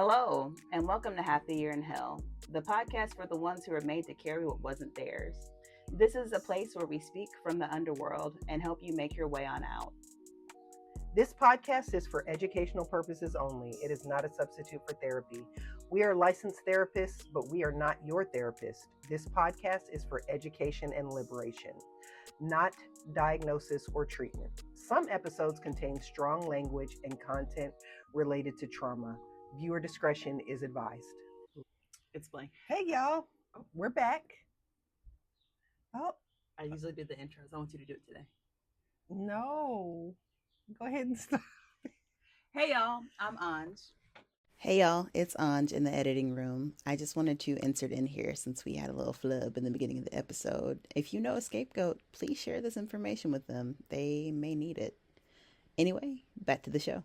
Hello, and welcome to Half the Year in Hell, the podcast for the ones who were made to carry what wasn't theirs. This is a place where we speak from the underworld and help you make your way on out. This podcast is for educational purposes only. It is not a substitute for therapy. We are licensed therapists, but we are not your therapist. This podcast is for education and liberation, not diagnosis or treatment. Some episodes contain strong language and content related to trauma. Viewer discretion is advised. Explain. Hey, y'all. We're back. Oh, I usually do the intros. I want you to do it today. no. Go ahead and stop. Hey, y'all. I'm Aunge. Hey y'all, it's Aunge in the editing room. I just wanted to insert in here since we had a little flub in the beginning of the episode. If you know a scapegoat, please share this information with them. They may need it. Anyway, back to the show.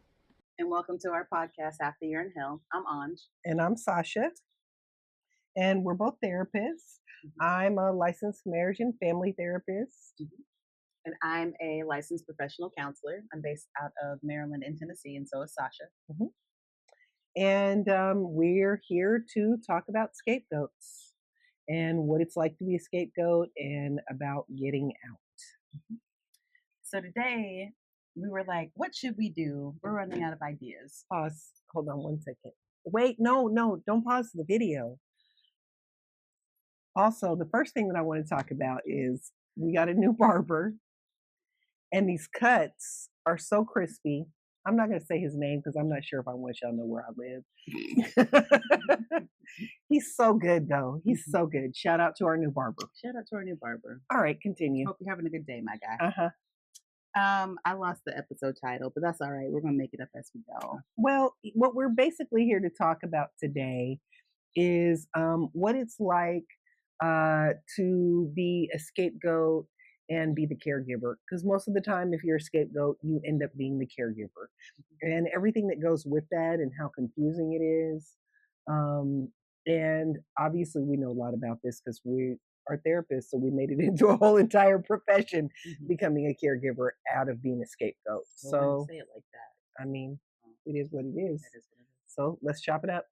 And welcome to our podcast, Half the Year in Hell. I'm Aunge. And I'm Sasha. And we're both therapists. I'm a licensed marriage and family therapist. And I'm a licensed professional counselor. I'm based out of Maryland and Tennessee, and so is Sasha. And we're here to talk about scapegoats and what it's like to be a scapegoat and about getting out. So today, we were like, what should we do? We're running out of ideas. Pause. Hold on one second. Wait, no, don't pause the video. Also, the first thing that I want to talk about is we got a new barber, and these cuts are so crispy. I'm not going to say his name because I'm not sure if I want y'all to know where I live. He's so good, though. He's so good. Shout out to our new barber. Shout out to our new barber. All right, continue. Hope you're having a good day, my guy. Uh-huh. I lost the episode title, but that's all right. We're going to make it up as we go. Well, what we're basically here to talk about today is what it's like to be a scapegoat and be the caregiver. Because most of the time, if you're a scapegoat, you end up being the caregiver. And everything that goes with that and how confusing it is. And obviously, we know a lot about this because we are therapists, so we made it into a whole entire profession, becoming a caregiver out of being a scapegoat. So say it like that. I mean, it is what it is. That is what it is. So let's chop it up.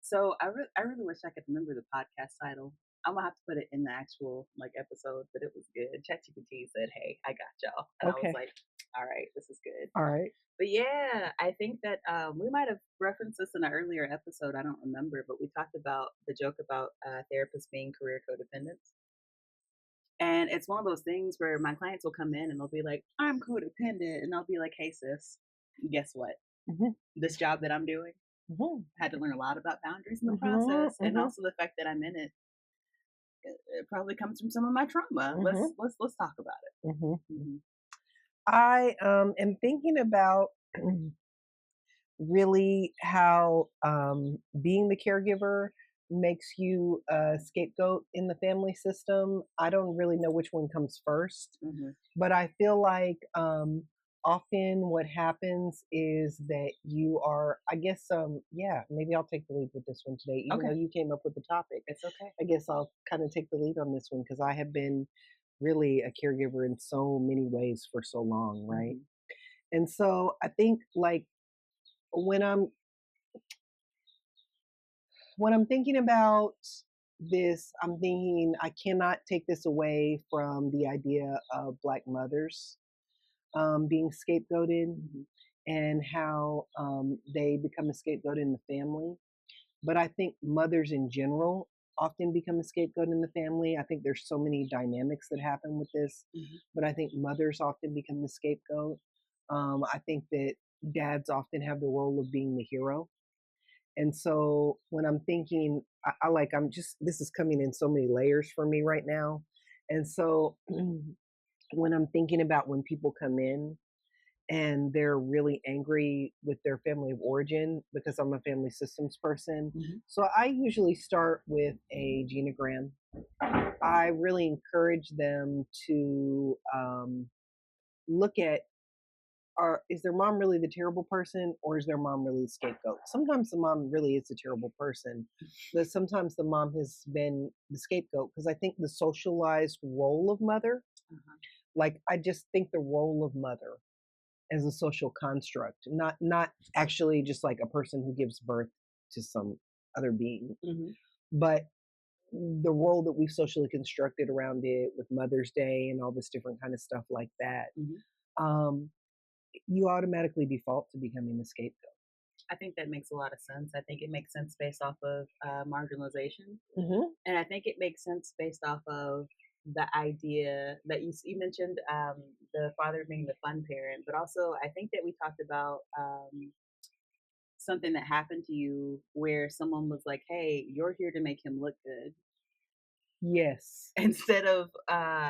So I really wish I could remember the podcast title. I'm gonna have to put it in the actual episode, but it was good. ChatGPT said, "Hey, I got y'all," and Okay. I was like, "All right, this is good." All right. But yeah, I think that we might have referenced this in an earlier episode. I don't remember, but we talked about the joke about therapists being career codependents. And it's one of those things where my clients will come in and they'll be like, I'm codependent. And I'll be like, hey, sis, guess what? This job that I'm doing, had to learn a lot about boundaries in the process. And also the fact that I'm in it, it probably comes from some of my trauma. Let's talk about it. I am thinking about really how being the caregiver makes you a scapegoat in the family system. I don't really know which one comes first, but I feel like often what happens is that you are, I guess, maybe I'll take the lead with this one today, even though you came up with the topic. It's okay. I guess I'll kind of take the lead on this one because I have been really a caregiver in so many ways for so long, right? And so I think like when I'm thinking about this, I'm thinking I cannot take this away from the idea of Black mothers being scapegoated and how they become a scapegoat in the family. But I think mothers in general often become a scapegoat in the family. I think there's so many dynamics that happen with this, but I think mothers often become the scapegoat. I think that dads often have the role of being the hero. And so when I'm thinking, this is coming in so many layers for me right now. And so when I'm thinking about when people come in and they're really angry with their family of origin, because I'm a family systems person. So I usually start with a genogram. I really encourage them to look at, is their mom really the terrible person, or is their mom really the scapegoat? Sometimes the mom really is a terrible person, but sometimes the mom has been the scapegoat, because I think the socialized role of mother, I just think the role of mother as a social construct, not actually just like a person who gives birth to some other being, Mhm. but the role that we've socially constructed around it with Mother's Day and all this different kind of stuff like that. Mhm. Um, you automatically default to becoming the scapegoat. I think that makes a lot of sense. I think it makes sense based off of marginalization, Hmm. and I think it makes sense based off of the idea that you mentioned the father being the fun parent, but also I think that we talked about something that happened to you where someone was like, "Hey, you're here to make him look good," Yes. instead of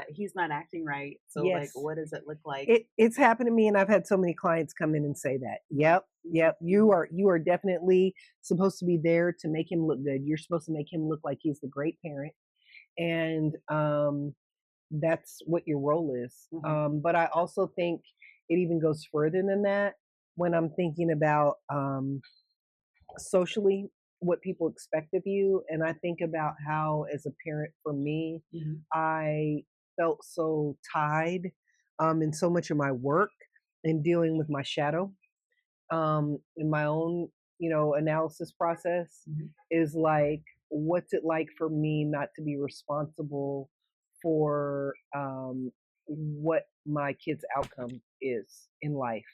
he's not acting right. So like, Yes. what does it look like? It's happened to me, and I've had so many clients come in and say that. Mhm. Yep, Mhm. yep. You are definitely supposed to be there to make him look good. You're supposed to make him look like he's the great parent, and that's what your role is. Mhm. But I also think it even goes further than that when I'm thinking about socially what people expect of you. And I think about how, as a parent, for me, Mhm. I felt so tied in so much of my work and dealing with my shadow in my own, analysis process Mhm. is like, what's it like for me not to be responsible for what my kid's outcome is in life?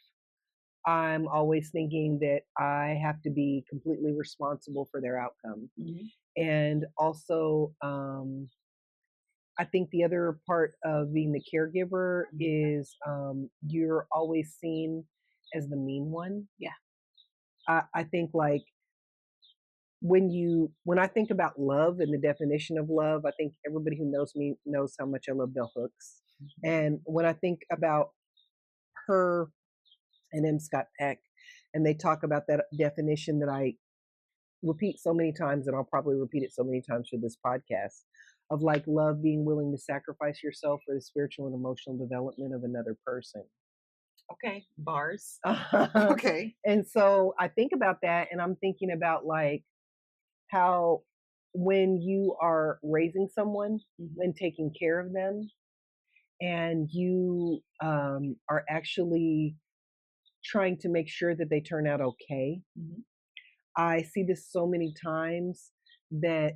I'm always thinking that I have to be completely responsible for their outcome. Mhm. And also, I think the other part of being the caregiver Mhm. is you're always seen as the mean one. Yeah. I think like when I think about love and the definition of love, I think everybody who knows me knows how much I love bell hooks. Mhm. And when I think about her and M. Scott Peck, and they talk about that definition that I repeat so many times, and I'll probably repeat it so many times for this podcast, of like love being willing to sacrifice yourself for the spiritual and emotional development of another person. Okay. Bars. Okay. And so I think about that, and I'm thinking about like how when you are raising someone Mhm. and taking care of them, and you are actually trying to make sure that they turn out okay. Mhm. I see this so many times that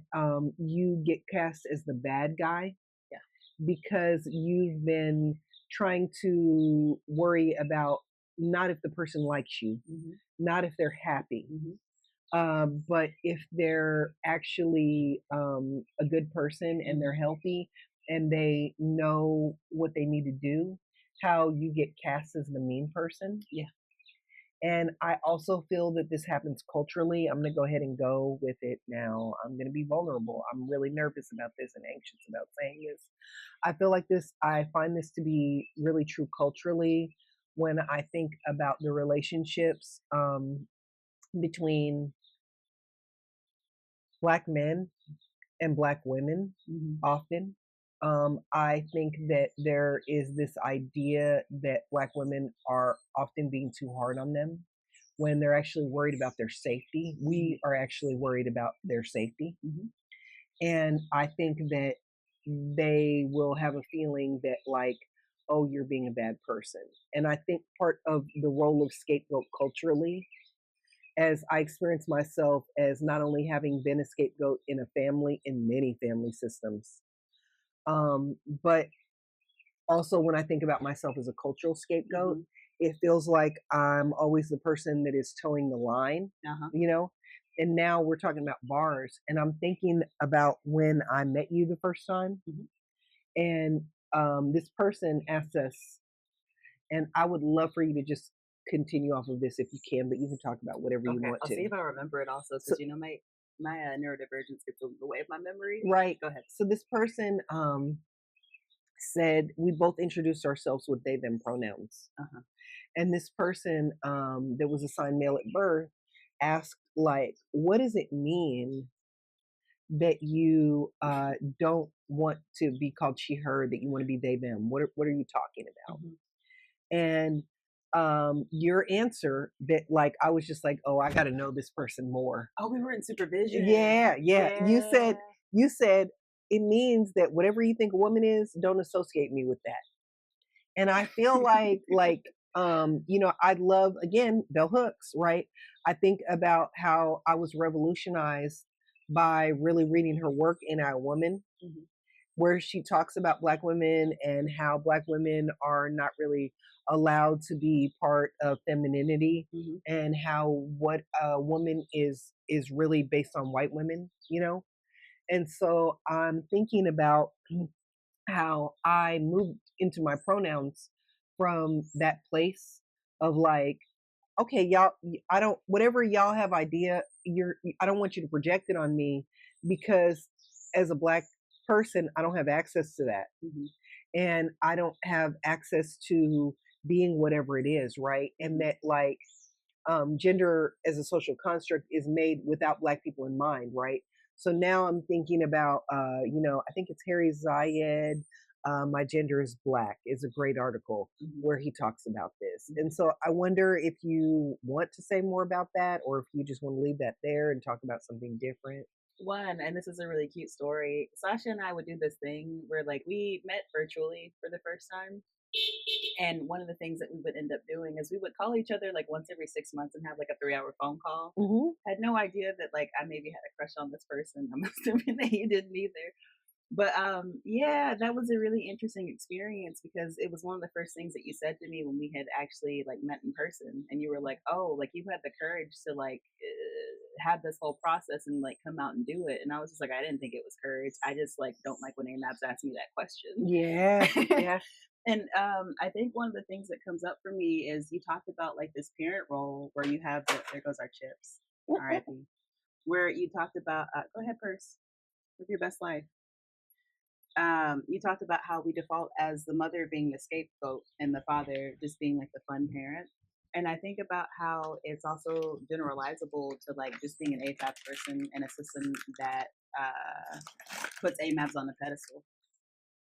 you get cast as the bad guy Yeah. because you've been trying to worry about not if the person likes you, Mhm. not if they're happy, Mhm. but if they're actually a good person and they're Mhm. healthy and they know what they need to do, how you get cast as the mean person. Yeah. And I also feel that this happens culturally. I'm going to go ahead and go with it now. I'm going to be vulnerable. I'm really nervous about this and anxious about saying this. I feel like this, I find this to be really true culturally when I think about the relationships between Black men and Black women Mhm. often. I think that there is this idea that Black women are often being too hard on them when they're actually worried about their safety. Mhm. We are actually worried about their safety. Mhm. And I think that they will have a feeling that, like, oh, you're being a bad person. And I think part of the role of scapegoat culturally, as I experience myself as not only having been a scapegoat in a family, in many family systems, but also when I think about myself as a cultural scapegoat, Mhm. it feels like I'm always the person that is towing the line, Uh-huh. you know? And now we're talking about bars, and I'm thinking about when I met you the first time, Mhm. and this person asked us, and I would love for you to just continue off of this if you can, but you can talk about whatever you Okay. want I'll to. see if I remember it also So, because my neurodivergence gets in the way of my memory. right. Go ahead. So this person said we both introduced ourselves with they them pronouns. Uh-huh. And this person that was assigned male at birth asked, like, what does it mean that you don't want to be called she her, that you want to be they them? What are you talking about? Mhm. And your answer, that like I was just like, oh, I got to know this person more. Oh, we were in supervision. Yeah, yeah. Yeah. You said it means that whatever you think a woman is, don't associate me with that. And I feel like I love, again, bell hooks, right? I think about how I was revolutionized by really reading her work in I, Woman, Mhm. where she talks about Black women and how Black women are not really allowed to be part of femininity, Mhm. and how what a woman is really based on white women. And so I'm thinking about how I moved into my pronouns from that place of like, okay, y'all, I don't, whatever y'all have idea, I don't want you to project it on me, because as a Black person, I don't have access to that. Mhm. And I don't have access to being whatever it is, right? And that, like, gender as a social construct is made without Black people in mind, right? So now I'm thinking about, I think it's Harry Zayed. My Gender is Black is a great article Mhm. where he talks about this. Mhm. And so I wonder if you want to say more about that, or if you just want to leave that there and talk about something different. One, and this is a really cute story. Sasha and I would do this thing where like we met virtually for the first time. And one of the things that we would end up doing is we would call each other like once every 6 months and have like a 3 hour phone call. Mm-hmm. Had no idea that like I maybe had a crush on this person. I'm assuming that you didn't either. But yeah, that was a really interesting experience because it was one of the first things that you said to me when we had actually like met in person, and you were like, "Oh, like you had the courage to like have this whole process and like come out and do it." And I was just like, I didn't think it was courage. I just like don't like when AMAPs ask me that Yeah, question. yeah. And I think one of the things that comes up for me is you talked about like this parent role where you have there goes our chips, R.I.P. Where you talked about go ahead, Purse, live your best life. You talked about how we default as the mother being the scapegoat and the father just being like the fun parent. And I think about how it's also generalizable to like just being an APAP person in a system that puts AMAPs on the pedestal.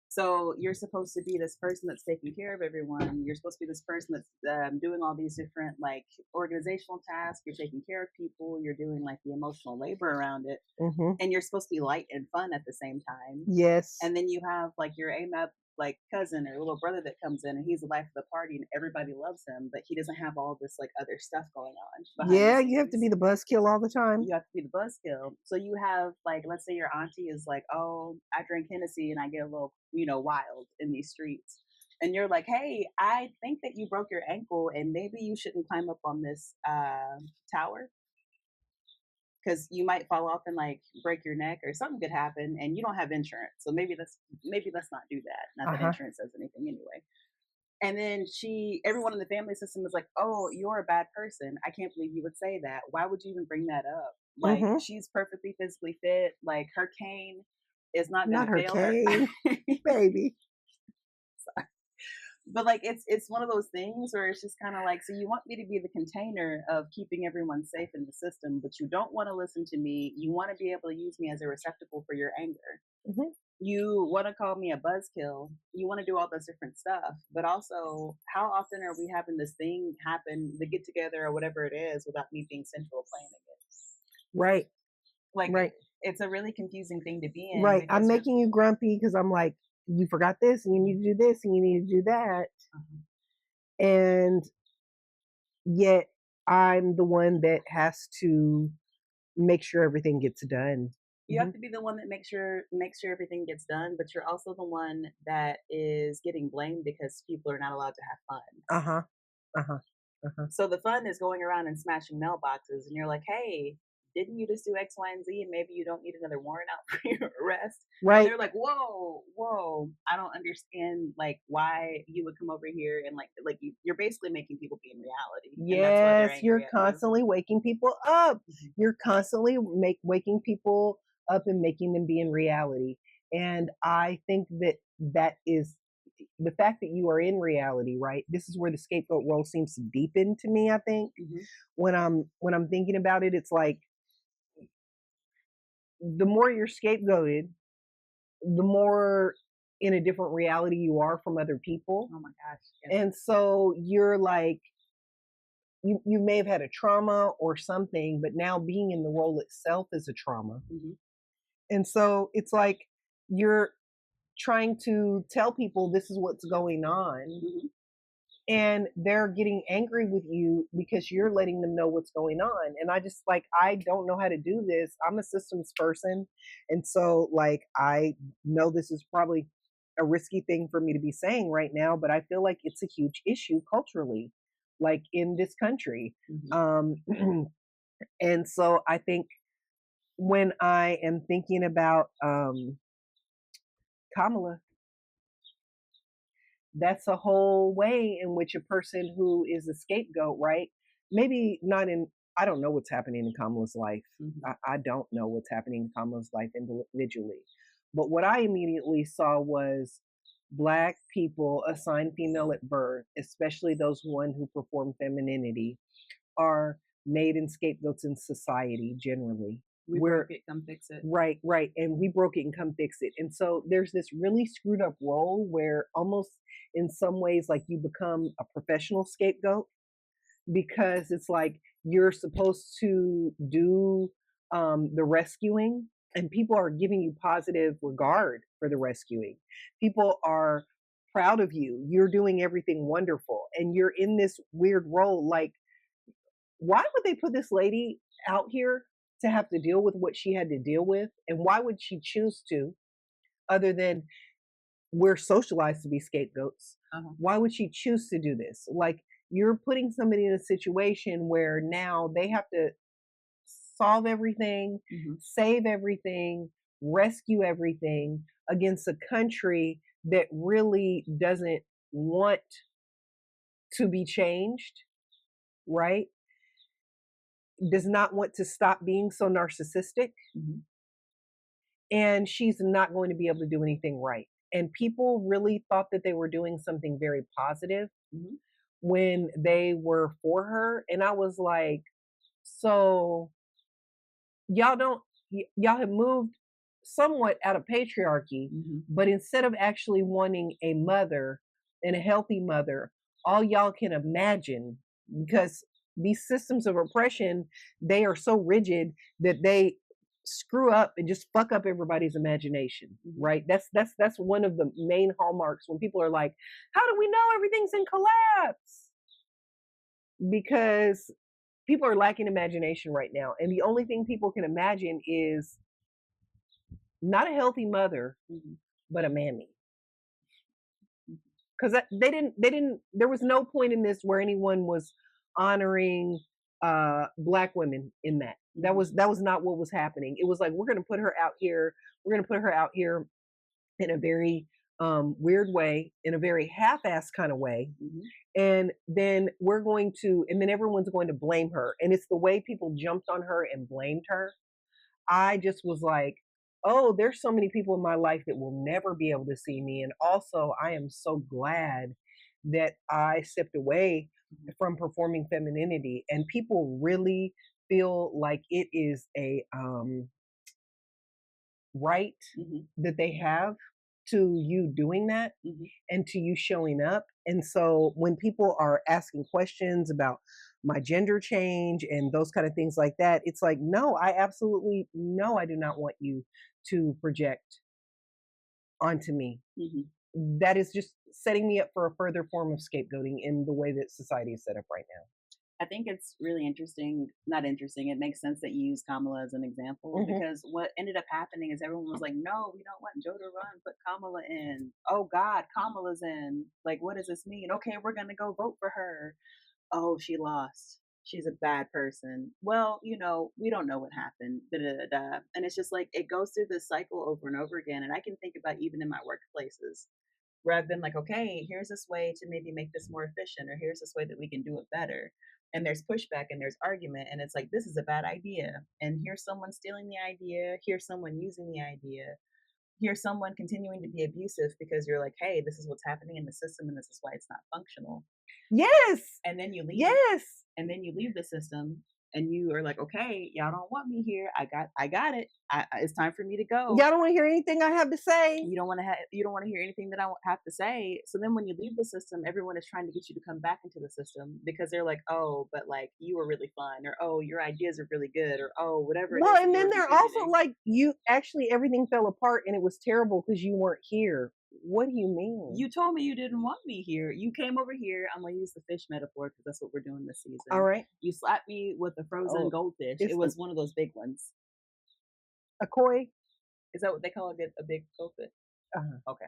So you're supposed to be this person that's taking care of everyone. You're supposed to be this person that's doing all these different like organizational tasks. You're taking care of people. You're doing like the emotional labor around it, Mm-hmm. and you're supposed to be light and fun at the same time. Yes. And then you have like your AMAP like cousin or little brother that comes in and he's the life of the party and everybody loves him, but he doesn't have all this like other stuff going on behind the Yeah, you have to scenes. be the buzzkill all the time. You have to be the buzzkill. So you have like, let's say your auntie is like, oh, I drink Hennessy and I get a little, wild in these streets. And you're like, hey, I think that you broke your ankle and maybe you shouldn't climb up on this tower because you might fall off and like break your neck or something could happen and you don't have insurance. So maybe let's not do that. Not that Uh-huh. insurance says anything anyway. And then everyone in the family system is like, oh, you're a bad person. I can't believe you would say that. Why would you even bring that up? Like, Mm-hmm. she's perfectly physically fit. Like, her cane is not going Not to her fail her. cane, baby. But like, it's one of those things where it's just kind of like, so you want me to be the container of keeping everyone safe in the system, but you don't want to listen to me. You want to be able to use me as a receptacle for your anger. Mm-hmm. You want to call me a buzzkill. You want to do all this different stuff. But also, how often are we having this thing happen, the get together or whatever it is, without me being central planning it? Right. Like, Right. it's a really confusing thing to be in. Right. I'm Because making you grumpy because I'm like, you forgot this and you need to do this and you need to do that. And yet I'm the one that has to make sure everything gets done. you have to be the one that makes sure everything gets done, but you're also the one that is getting blamed because people are not allowed to have fun. Uh-huh. Uh-huh. Uh-huh. So the fun is going around and smashing mailboxes, and you're like, hey, didn't you just do X, Y, and Z, and maybe you don't need another warrant out for your arrest? And Right. they're like, whoa, I don't understand, like, why you would come over here and like you're basically making people be in reality, and that's why they're Yes, angry you're at you. constantly waking people up. Mhm. You're constantly waking people up and making them be in reality. And I think that is the fact that you are in reality, right? This is where the scapegoat role seems to deepen to me, I think. Mhm. When I'm thinking about it, it's like the more you're scapegoated, the more in a different reality you are from other people. Oh my gosh. Yeah. And so you're like, you may have had a trauma or something, but now being in the role itself is a trauma. Mhm. And so it's like you're trying to tell people this is what's going on, Mhm. and they're getting angry with you because you're letting them know what's going on. And I just like, I don't know how to do this. I'm a systems person. And so, like, I know this is probably a risky thing for me to be saying right now, but I feel like it's a huge issue culturally, like in this country. And so I think when I am thinking about Kamala, that's a whole way in which a person who is a scapegoat, right? Maybe not in, I don't know what's happening in Kamala's life. I don't know what's happening in Kamala's life individually. But what I immediately saw was Black people assigned female at birth, especially those one who perform femininity, are made in scapegoats in society generally. We broke it, come fix it. Right. And we broke it and come fix it. And so there's this really screwed up role where almost in some ways like you become a professional scapegoat, because it's like you're supposed to do the rescuing, and people are giving you positive regard for the rescuing. People are proud of you. You're doing everything wonderful. And you're in this weird role. Like, why would they put this lady out here to have to deal with what she had to deal with? And why would she choose to, other than we're socialized to be scapegoats? Why would she choose to do this? Like, you're putting somebody in a situation where now they have to solve everything, save everything, rescue everything against a country that really doesn't want to be changed, right? Does not want to stop being so narcissistic. And she's not going to be able to do anything right. And people really thought that they were doing something very positive when they were for her. And I was like, so y'all have moved somewhat out of patriarchy, but instead of actually wanting a mother and a healthy mother, all y'all can imagine, because these systems of oppression, they are so rigid that they screw up and just fuck up everybody's imagination, right? That's one of the main hallmarks when people are like, how do we know everything's in collapse? Because people are lacking imagination right now, and the only thing people can imagine is not a healthy mother, but a mammy. Because there was no point in this where anyone was honoring Black women in that. That was not what was happening. It was like, we're going to put her out here. We're going to put her out here in a very weird way, in a very half-assed kind of way. And then and then everyone's going to blame her. And it's the way people jumped on her and blamed her. I just was like, oh, there's so many people in my life that will never be able to see me. And also, I am so glad that I stepped away from performing femininity. And people really feel like it is a right that they have to you doing that and to you showing up. And so when people are asking questions about my gender change and those kind of things like that, it's like, no, I absolutely, no, I do not want you to project onto me. That is just setting me up for a further form of scapegoating in the way that society is set up right now. I think it's really interesting, not interesting, it makes sense that you use Kamala as an example, because what ended up happening is everyone was like, no, we don't want Joe to run, put Kamala in. Oh God, Kamala's in. Like, what does this mean? Okay, we're going to go vote for her. Oh, she lost. She's a bad person. Well, we don't know what happened. And it's just like, it goes through this cycle over and over again. And I can think about even in my workplaces where I've been like, okay, here's this way to maybe make this more efficient, or here's this way that we can do it better. And there's pushback and there's argument. And it's like, this is a bad idea. And here's someone stealing the idea. Here's someone using the idea. Here's someone continuing to be abusive because you're like, hey, this is what's happening in the system and this is why it's not functional. Yes. And then you leave. Yes. And then you leave the system and you are like, okay, y'all don't want me here. I got it. It's time for me to go. Y'all don't want to hear anything I have to say. You don't want to hear anything that I have to say. So then when you leave the system, everyone is trying to get you to come back into the system because they're like, oh, but like you were really fun, or oh, your ideas are really good, or oh, whatever. Well, and then they're also like, you actually, everything fell apart and it was terrible because you weren't here. What do you mean? You told me you didn't want me here. You came over here. I'm gonna use the fish metaphor because that's what we're doing this season. All right. You slapped me with a frozen goldfish. It was one of those big ones. A koi? Is that what they call a big goldfish? Uh-huh. Okay.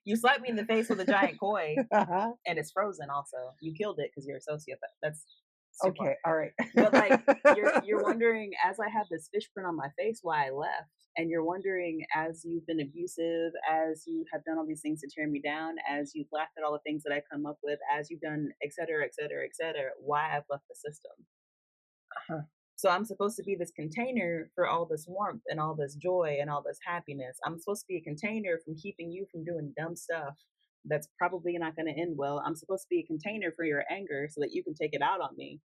You slapped me in the face with a giant koi, and it's frozen. Also, you killed it because you're a sociopath. That's super. Okay. All right. But like, you're wondering, as I have this fish print on my face, why I left, and you're wondering, as you've been abusive, as you have done all these things to tear me down, as you've laughed at all the things that I come up with, as you've done, et cetera, et cetera, et cetera, why I've left the system. Uh-huh. So I'm supposed to be this container for all this warmth and all this joy and all this happiness. I'm supposed to be a container from keeping you from doing dumb stuff that's probably not going to end well. I'm supposed to be a container for your anger so that you can take it out on me.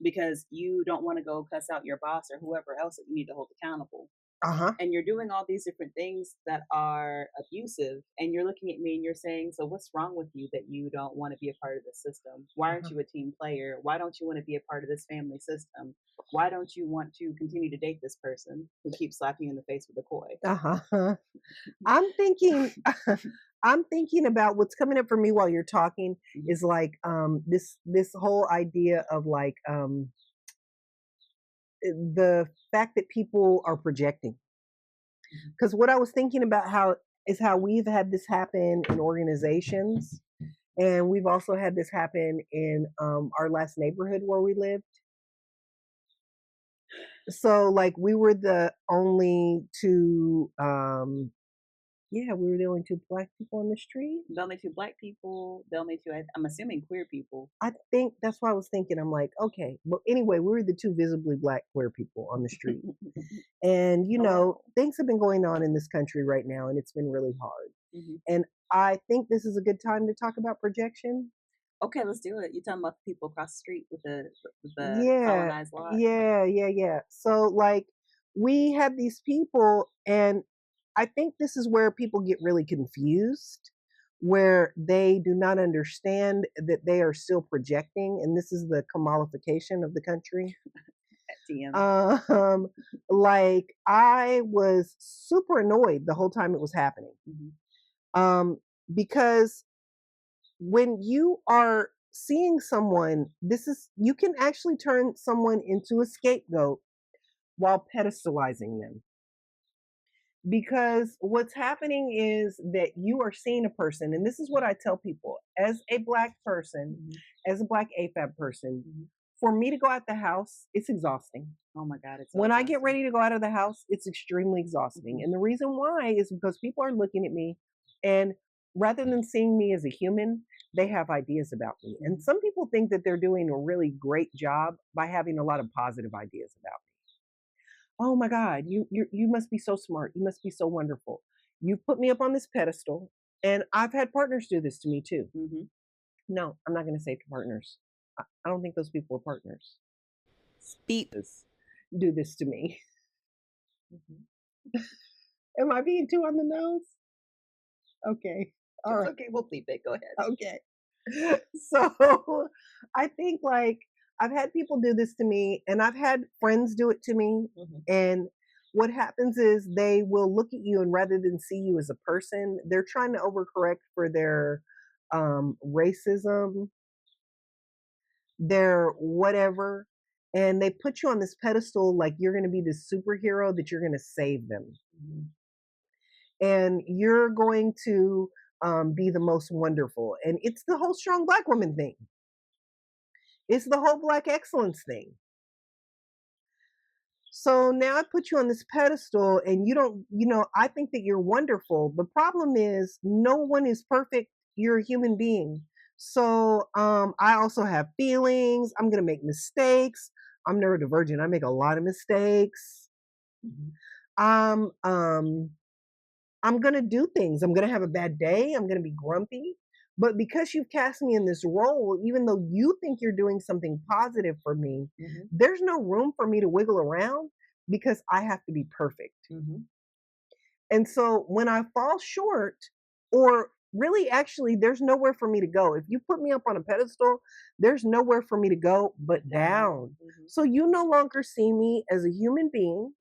Because you don't want to go cuss out your boss or whoever else that you need to hold accountable. And you're doing all these different things that are abusive, and you're looking at me and you're saying, so what's wrong with you that you don't want to be a part of the system? Why aren't you a team player? Why don't you want to be a part of this family system? Why don't you want to continue to date this person who keeps slapping you in the face with a koi? I'm thinking about what's coming up for me while you're talking is like this whole idea of like the fact that people are projecting. Because what I was thinking about how we've had this happen in organizations, and we've also had this happen in our last neighborhood where we lived. So like we were the only two we were the only two black people on the street. The only two black people, the only two, I'm assuming, queer people. I think that's what I was thinking. I'm like, okay. But anyway, we were the two visibly black queer people on the street. And, things have been going on in this country right now, and it's been really hard. And I think this is a good time to talk about projection. Okay, let's do it. You're talking about the people across the street with the colonized lot. Yeah. So, like, we have these people, and I think this is where people get really confused, where they do not understand that they are still projecting, and this is the Kamalification of the country. Like I was super annoyed the whole time it was happening, because when you are seeing someone, you can actually turn someone into a scapegoat while pedestalizing them. Because what's happening is that you are seeing a person, and this is what I tell people as a black person, as a black AFAB person, for me to go out the house, it's exhausting. Oh my God. It's when I get ready to go out of the house, it's extremely exhausting. And the reason why is because people are looking at me, and rather than seeing me as a human, they have ideas about me. And some people think that they're doing a really great job by having a lot of positive ideas about me. Oh my God, you must be so smart. You must be so wonderful. You put me up on this pedestal, and I've had partners do this to me too. No, I'm not going to say to partners. I don't think those people are partners. Beep. Do this to me. Am I being too on the nose? Okay. All right. Okay, we'll bleep it. Go ahead. Okay. So I think like I've had people do this to me, and I've had friends do it to me. And what happens is they will look at you, and rather than see you as a person, they're trying to overcorrect for their racism, their whatever. And they put you on this pedestal like you're going to be this superhero, that you're going to save them. And you're going to be the most wonderful. And it's the whole strong black woman thing. It's the whole black excellence thing. So now I put you on this pedestal, and you don't, I think that you're wonderful. The problem is no one is perfect. You're a human being. So I also have feelings. I'm going to make mistakes. I'm neurodivergent. I make a lot of mistakes. I'm going to do things. I'm going to have a bad day. I'm going to be grumpy. But because you've cast me in this role, even though you think you're doing something positive for me, there's no room for me to wiggle around because I have to be perfect. And so when I fall short, or really actually there's nowhere for me to go. If you put me up on a pedestal, there's nowhere for me to go but down. So you no longer see me as a human being.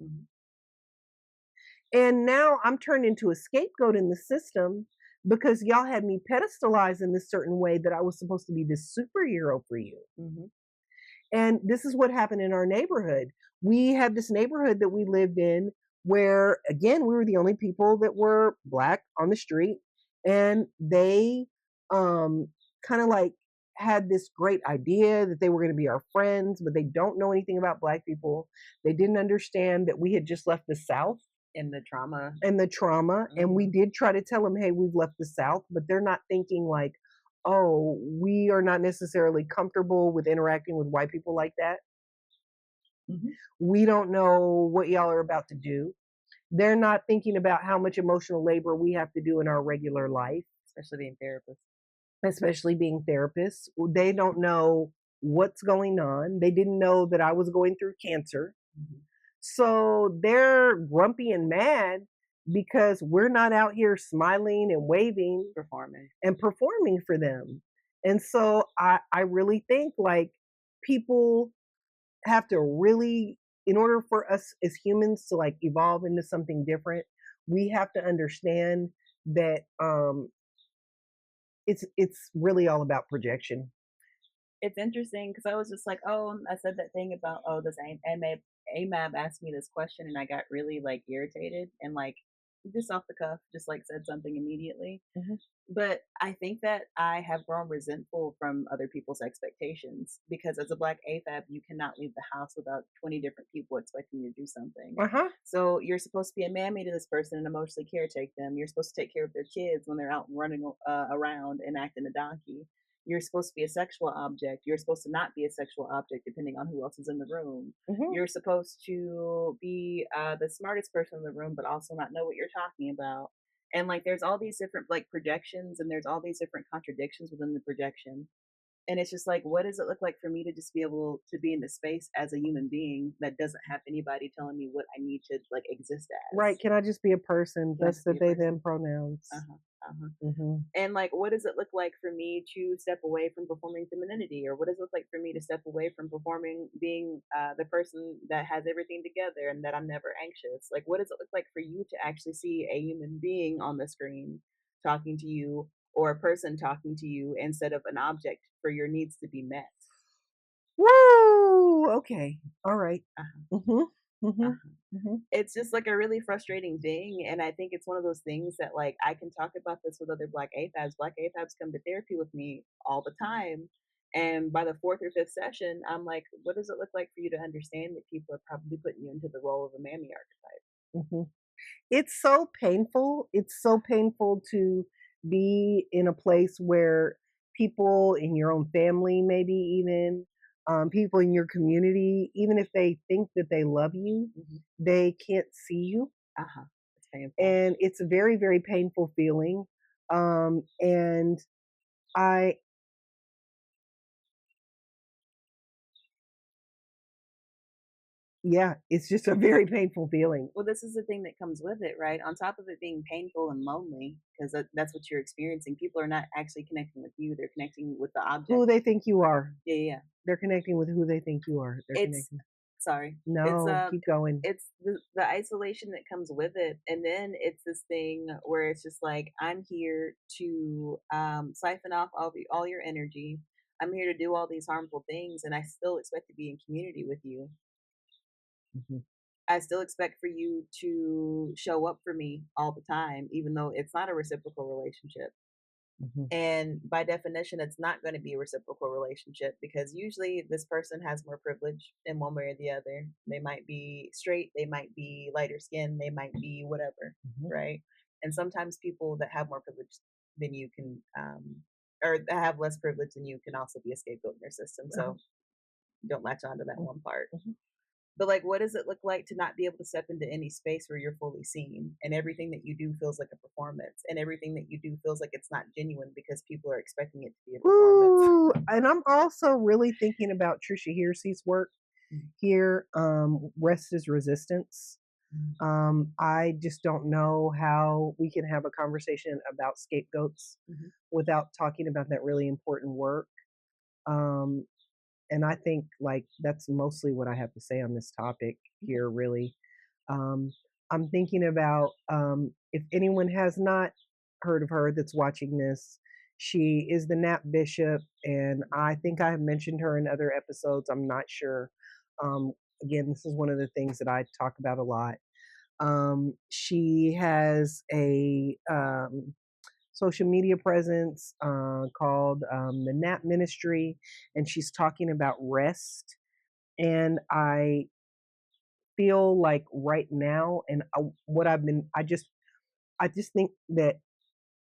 And now I'm turned into a scapegoat in the system because y'all had me pedestalized in this certain way that I was supposed to be this superhero for you. Mm-hmm. And this is what happened in our neighborhood. We had this neighborhood that we lived in where, again, we were the only people that were Black on the street. And they kind of like had this great idea that they were going to be our friends, but they don't know anything about Black people. They didn't understand that we had just left the South And the trauma. and the trauma. And we did try to tell them, hey, we've left the South, but they're not thinking like, oh, we are not necessarily comfortable with interacting with white people like that. Mm-hmm. We don't know what y'all are about to do. They're not thinking about how much emotional labor we have to do in our regular life, Especially being therapists. especially being therapists. They don't know what's going on. They didn't know that I was going through cancer. Mm-hmm. So they're grumpy and mad because we're not out here smiling and waving and performing for them. And so I really think like people have to really, in order for us as humans to like evolve into something different, we have to understand that it's really all about projection. It's interesting because I was just like, oh, I said that thing about, oh, this AMAB asked me this question and I got really like irritated and like just off the cuff, just like said something immediately. Mhm. But I think that I have grown resentful from other people's expectations because as a Black AFAB, you cannot leave the house without 20 different people expecting you to do something. Uh-huh. So you're supposed to be a mammy to this person and emotionally caretake them. You're supposed to take care of their kids when they're out running around and acting a donkey. You're supposed to be a sexual object. You're supposed to not be a sexual object depending on who else is in the room. Mhm. You're supposed to be the smartest person in the room, but also not know what you're talking about. And like there's all these different like projections and there's all these different contradictions within the projection. And it's just like, what does it look like for me to just be able to be in the space as a human being that doesn't have anybody telling me what I need to like exist as? Right. Can I just be a person? Can I That's just the be a they, person? them pronouns. Mhm. And like, what does it look like for me to step away from performing femininity? Or what does it look like for me to step away from performing being the person that has everything together and that I'm never anxious? Like, what does it look like for you to actually see a human being on the screen talking to you or a person talking to you instead of an object for your needs to be met? Woo! Okay. All right. Uh-huh. Mhm. Mhm. Uh-huh. Mhm. It's just like a really frustrating thing, and I think it's one of those things that like I can talk about this with other Black AFABs. Black AFABs come to therapy with me all the time, and by the fourth or fifth session, I'm like, what does it look like for you to understand that people are probably putting you into the role of a mammy archetype? Mhm. It's so painful. It's so painful to be in a place where people in your own family, maybe even people in your community, even if they think that they love you, they can't see you. Uh-huh. It's painful. And it's a very, very painful feeling. And I, yeah, it's just a very painful feeling. Well, this is the thing that comes with it, right? On top of it being painful and lonely, because that's what you're experiencing. People are not actually connecting with you; they're connecting with the object. Who they think you are. Yeah, yeah. They're connecting with who they think you are. They're It's connecting. sorry. No, keep going. It's the isolation that comes with it, and then it's this thing where it's just like I'm here to siphon off all your energy. I'm here to do all these harmful things, and I still expect to be in community with you. Mhm. I still expect for you to show up for me all the time, even though it's not a reciprocal relationship. Mhm. And by definition, it's not going to be a reciprocal relationship because usually this person has more privilege in one way or the other. They might be straight, they might be lighter skin, they might be whatever, Mhm. right? And sometimes people that have more privilege than you can, or that have less privilege than you, can also be a scapegoat in their system. So don't latch on to that one part. Mhm. But like, what does it look like to not be able to step into any space where you're fully seen and everything that you do feels like a performance and everything that you do feels like it's not genuine because people are expecting it to be a performance? Ooh, and I'm also really thinking about Trisha Hersey's work here. Rest is resistance. I just don't know how we can have a conversation about scapegoats without talking about that really important work. And I think like that's mostly what I have to say on this topic here, really. Um, I'm thinking about if anyone has not heard of her that's watching this, she is the Nap Bishop, and I think I have mentioned her in other episodes. I'm not sure. Um, Again, this is one of the things that I talk about a lot. She has a social media presence called the Nap Ministry, and she's talking about rest. And I feel like right now, and what I've been, I just think that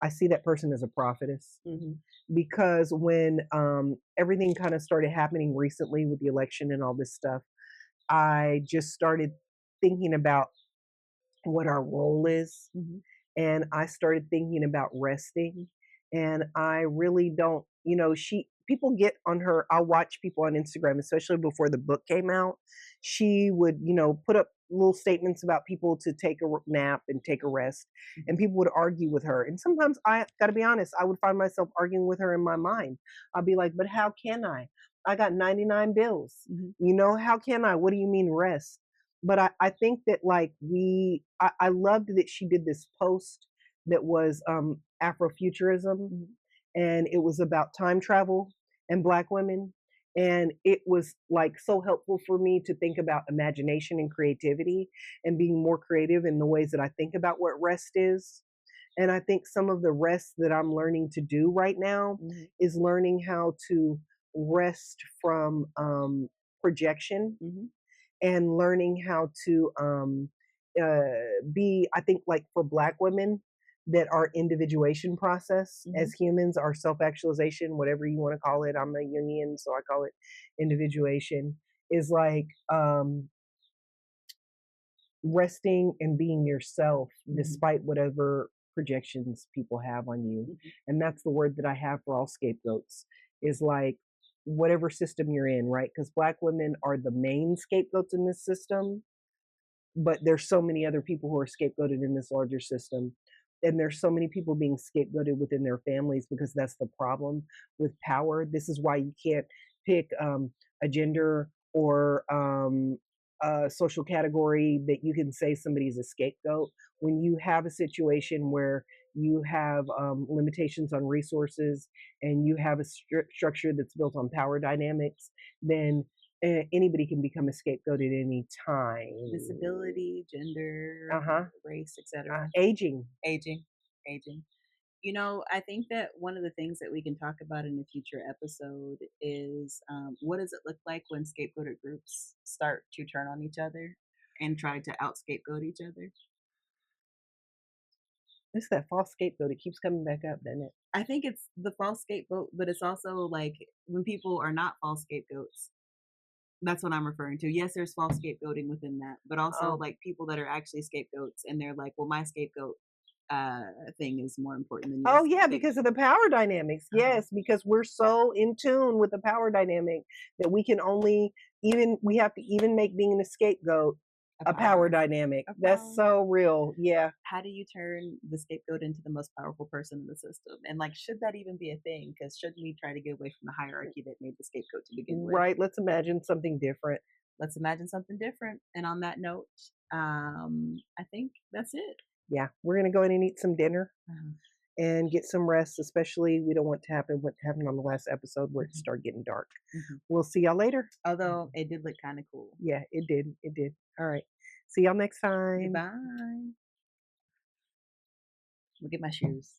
I see that person as a prophetess Mm-hmm. because when everything kind of started happening recently with the election and all this stuff, I just started thinking about what our role is. Mm-hmm. And I started thinking about resting. And I really don't, people get on her. I'll watch people on Instagram, especially before the book came out. She would, put up little statements about people to take a nap and take a rest. And people would argue with her. And sometimes I got to be honest, I would find myself arguing with her in my mind. I'll be like, but how can I? I got 99 bills. Mm-hmm. How can I? What do you mean rest? But I think that like I loved that she did this post that was Afrofuturism, and it was about time travel and Black women, and it was like so helpful for me to think about imagination and creativity and being more creative in the ways that I think about what rest is. And I think some of the rest that I'm learning to do right now is learning how to rest from projection and learning how to be, I think, like for Black women, that our individuation process as humans, our self actualization, whatever you want to call it, I'm a Jungian, so I call it individuation, is like resting and being yourself despite whatever projections people have on you. And that's the word that I have for all scapegoats, is like whatever system you're in, right? Because Black women are the main scapegoats in this system, but there's so many other people who are scapegoated in this larger system. And there's so many people being scapegoated within their families because that's the problem with power. This is why you can't pick a gender or a social category that you can say somebody's a scapegoat. When you have a situation where you have limitations on resources and you have a structure that's built on power dynamics, then anybody can become a scapegoat at any time. Disability, gender, race, etc. Aging. Aging. I think that one of the things that we can talk about in a future episode is what does it look like when scapegoated groups start to turn on each other and try to out scapegoat each other? It's that false scapegoat. It keeps coming back up, doesn't it? I think it's the false scapegoat, but it's also like when people are not false scapegoats. That's what I'm referring to. Yes, there's false scapegoating within that, but also like people that are actually scapegoats and they're like, well, my scapegoat thing is more important than yours. Oh yeah, because of the power dynamics. Yes, because we're so in tune with the power dynamic that we can only we have to even make being a scapegoat a power dynamic. That's so real. Yeah. How do you turn the scapegoat into the most powerful person in the system? And like, should that even be a thing? Because shouldn't we try to get away from the hierarchy that made the scapegoat to begin with? Right. Let's imagine something different. And on that note, I think that's it. Yeah, we're gonna go in and eat some dinner and get some rest. Especially, we don't want to happen what happened on the last episode where it started getting dark. We'll see y'all later. Although it did look kind of cool. Yeah, it did. It did. All right. See y'all next time. Bye. We'll get my shoes.